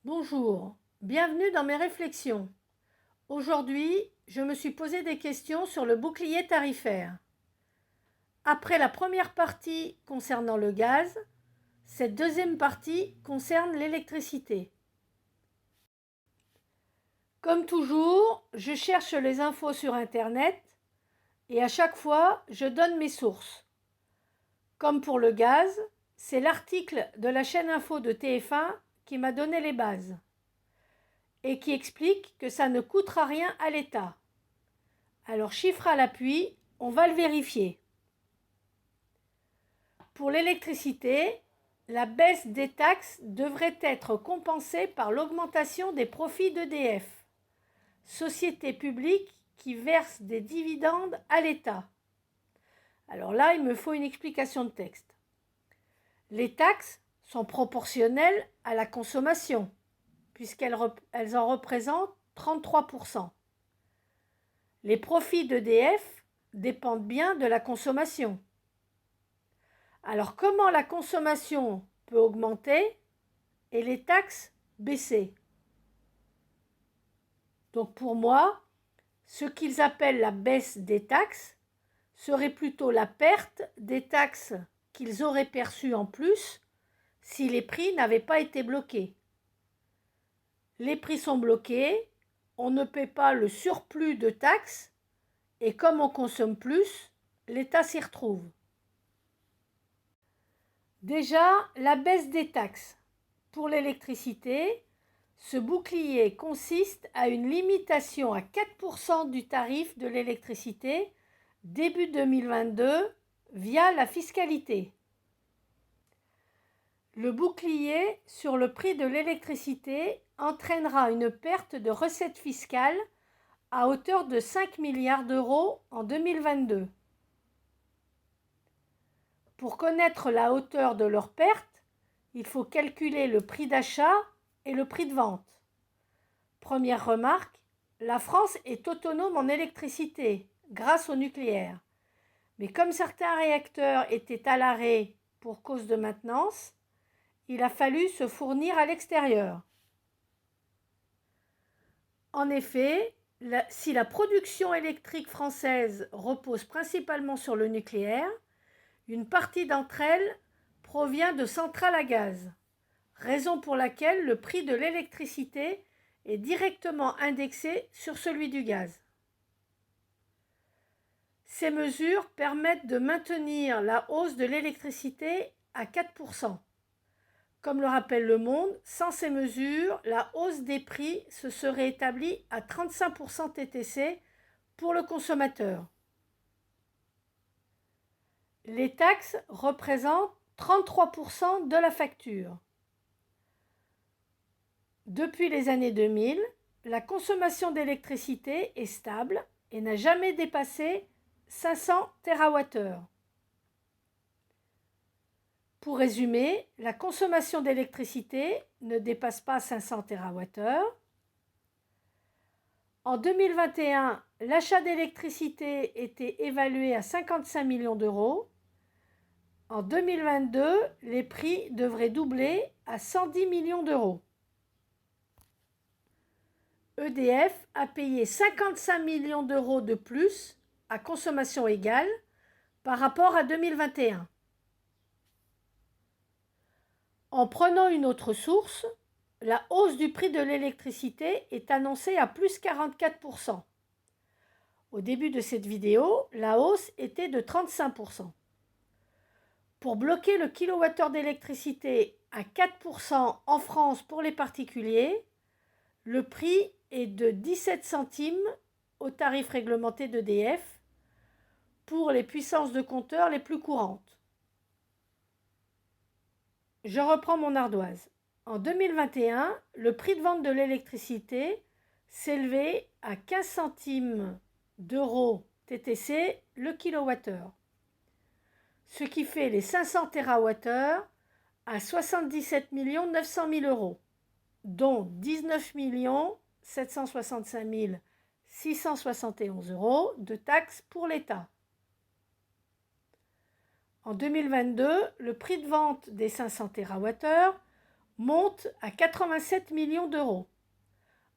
Bonjour, bienvenue dans mes réflexions. Aujourd'hui, je me suis posé des questions sur le bouclier tarifaire. Après la première partie concernant le gaz, cette deuxième partie concerne l'électricité. Comme toujours, je cherche les infos sur Internet et à chaque fois, je donne mes sources. Comme pour le gaz, c'est l'article de la chaîne info de TF1 qui m'a donné les bases et qui explique que ça ne coûtera rien à l'État. Alors, chiffre à l'appui, on va le vérifier. Pour l'électricité, la baisse des taxes devrait être compensée par l'augmentation des profits d'EDF, société publique qui verse des dividendes à l'État. Alors là, il me faut une explication de texte. Les taxes sont proportionnelles à la consommation, puisqu'elles en représentent 33%. Les profits d'EDF dépendent bien de la consommation. Alors comment la consommation peut augmenter et les taxes baisser? Donc pour moi, ce qu'ils appellent la baisse des taxes serait plutôt la perte des taxes qu'ils auraient perçues en plus si les prix n'avaient pas été bloqués. Les prix sont bloqués, on ne paie pas le surplus de taxes et comme on consomme plus, l'État s'y retrouve. Déjà, la baisse des taxes. Pour l'électricité, ce bouclier consiste à une limitation à 4% du tarif de l'électricité début 2022 via la fiscalité. Le bouclier sur le prix de l'électricité entraînera une perte de recettes fiscales à hauteur de 5 milliards d'euros en 2022. Pour connaître la hauteur de leur perte, il faut calculer le prix d'achat et le prix de vente. Première remarque, la France est autonome en électricité grâce au nucléaire. Mais comme certains réacteurs étaient à l'arrêt pour cause de maintenance, il a fallu se fournir à l'extérieur. En effet, si la production électrique française repose principalement sur le nucléaire, une partie d'entre elles provient de centrales à gaz, raison pour laquelle le prix de l'électricité est directement indexé sur celui du gaz. Ces mesures permettent de maintenir la hausse de l'électricité à 4%. Comme le rappelle Le Monde, sans ces mesures, la hausse des prix se serait établie à 35% TTC pour le consommateur. Les taxes représentent 33% de la facture. Depuis les années 2000, la consommation d'électricité est stable et n'a jamais dépassé 500 TWh. Pour résumer, la consommation d'électricité ne dépasse pas 500 TWh. En 2021, l'achat d'électricité était évalué à 55 millions d'euros. En 2022, les prix devraient doubler à 110 millions d'euros. EDF a payé 55 millions d'euros de plus à consommation égale par rapport à 2021. En prenant une autre source, la hausse du prix de l'électricité est annoncée à plus 44%. Au début de cette vidéo, la hausse était de 35%. Pour bloquer le kilowattheure d'électricité à 4% en France pour les particuliers, le prix est de 17 centimes au tarif réglementé d'EDF pour les puissances de compteur les plus courantes. Je reprends mon ardoise. En 2021, le prix de vente de l'électricité s'élevait à 15 centimes d'euros TTC le kilowattheure, ce qui fait les 500 TWh à 77 900 000 euros, dont 19 765 671 euros de taxes pour l'État. En 2022, le prix de vente des 500 TWh monte à 87 millions d'euros,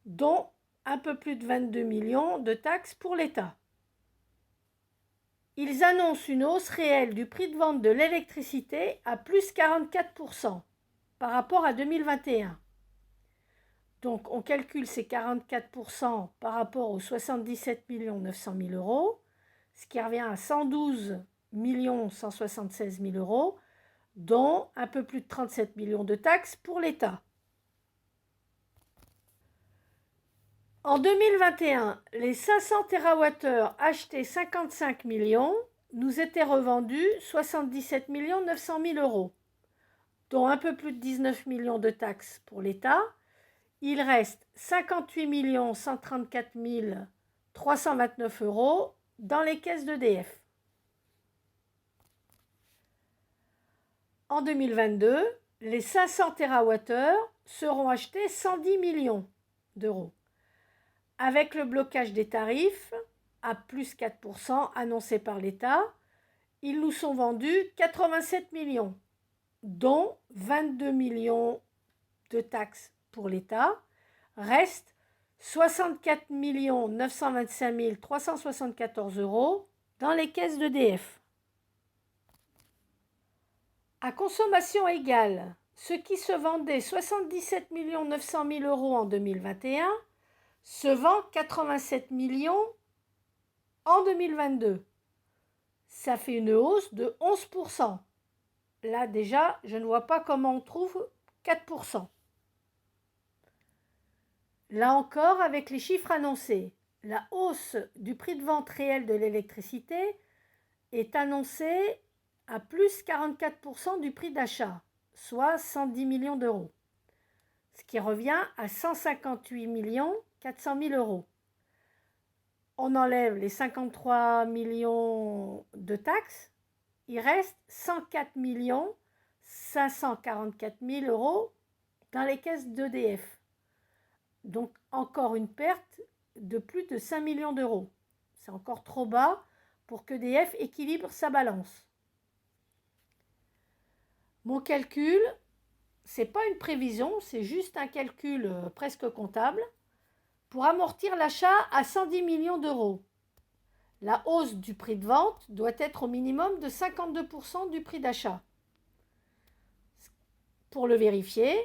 dont un peu plus de 22 millions de taxes pour l'État. Ils annoncent une hausse réelle du prix de vente de l'électricité à plus 44% par rapport à 2021. Donc on calcule ces 44% par rapport aux 77 900 000 euros, ce qui revient à 112 176 000 euros, dont un peu plus de 37 millions de taxes pour l'État. En 2021, les 500 TWh achetés 55 millions nous étaient revendus 77 900 000 euros, dont un peu plus de 19 millions de taxes pour l'État. Il reste 58 134 329 euros dans les caisses d'EDF. En 2022, les 500 TWh seront achetés 110 millions d'euros. Avec le blocage des tarifs à plus 4% annoncé par l'État, ils nous sont vendus 87 millions, dont 22 millions de taxes pour l'État. Reste 64 925 374 euros dans les caisses d'EDF. À consommation égale, ce qui se vendait 77 900 000 euros en 2021 se vend 87 millions en 2022. Ça fait une hausse de 11%. Là déjà, je ne vois pas comment on trouve 4%. Là encore, avec les chiffres annoncés, la hausse du prix de vente réel de l'électricité est annoncée à plus 44% du prix d'achat, soit 110 millions d'euros, ce qui revient à 158 400 000 euros. On enlève les 53 millions de taxes, il reste 104 544 000 euros dans les caisses d'EDF. Donc encore une perte de plus de 5 millions d'euros. C'est encore trop bas pour qu'EDF équilibre sa balance. Mon calcul, ce n'est pas une prévision, c'est juste un calcul presque comptable. Pour amortir l'achat à 110 millions d'euros, la hausse du prix de vente doit être au minimum de 52% du prix d'achat. Pour le vérifier,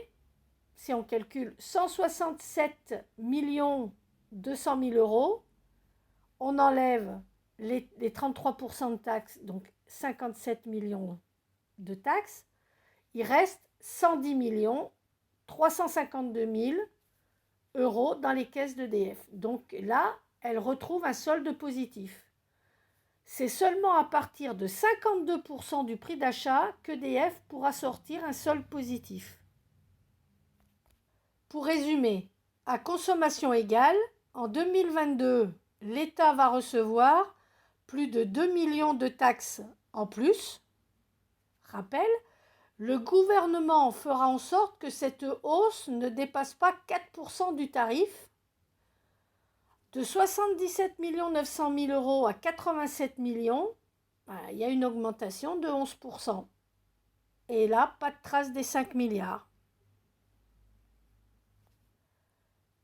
si on calcule 167 200 000 euros, on enlève les 33% de taxes, donc 57 millions de taxes, il reste 110 352 000 euros dans les caisses d'EDF. Donc là, elle retrouve un solde positif. C'est seulement à partir de 52% du prix d'achat qu'EDF pourra sortir un solde positif. Pour résumer, à consommation égale, en 2022, l'État va recevoir plus de 2 millions de taxes en plus. Rappel, le gouvernement fera en sorte que cette hausse ne dépasse pas 4% du tarif. De 77 900 000 euros à 87 millions, il y a une augmentation de 11%. Et là, pas de trace des 5 milliards.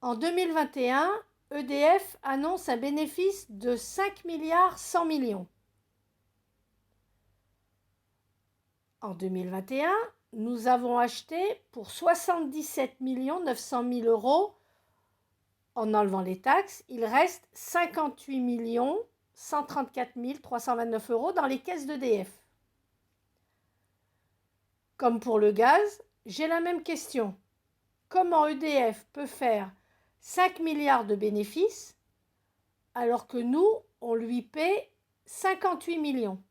En 2021, EDF annonce un bénéfice de 5 milliards 100 millions. En 2021, nous avons acheté pour 77 900 000 euros. En enlevant les taxes, il reste 58 134 329 euros dans les caisses d'EDF. Comme pour le gaz, j'ai la même question. Comment EDF peut faire 5 milliards de bénéfices alors que nous, on lui paie 58 millions?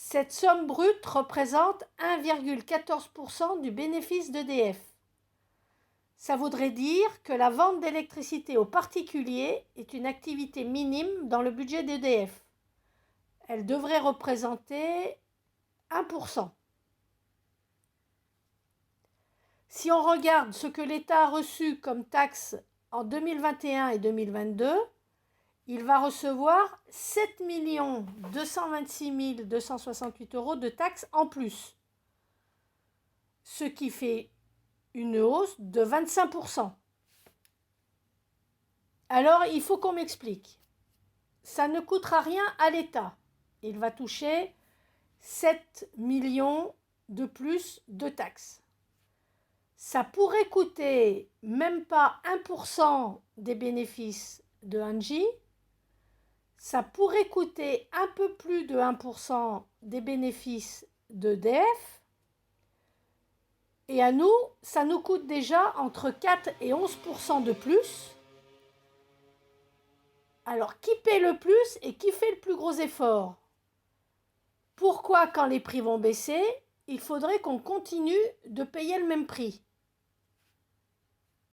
Cette somme brute représente 1,14% du bénéfice d'EDF. Ça voudrait dire que la vente d'électricité aux particuliers est une activité minime dans le budget d'EDF. Elle devrait représenter 1%. Si on regarde ce que l'État a reçu comme taxe en 2021 et 2022, il va recevoir 7 226 268 euros de taxes en plus. ce qui fait une hausse de 25%. Alors, il faut qu'on m'explique. Ça ne coûtera rien à l'État. Il va toucher 7 millions de plus de taxes. Ça pourrait coûter même pas 1% des bénéfices de Engie. Ça pourrait coûter un peu plus de 1% des bénéfices d'EDF. Et à nous, ça nous coûte déjà entre 4 et 11% de plus. Alors, qui paie le plus et qui fait le plus gros effort? Pourquoi, quand les prix vont baisser, il faudrait qu'on continue de payer le même prix?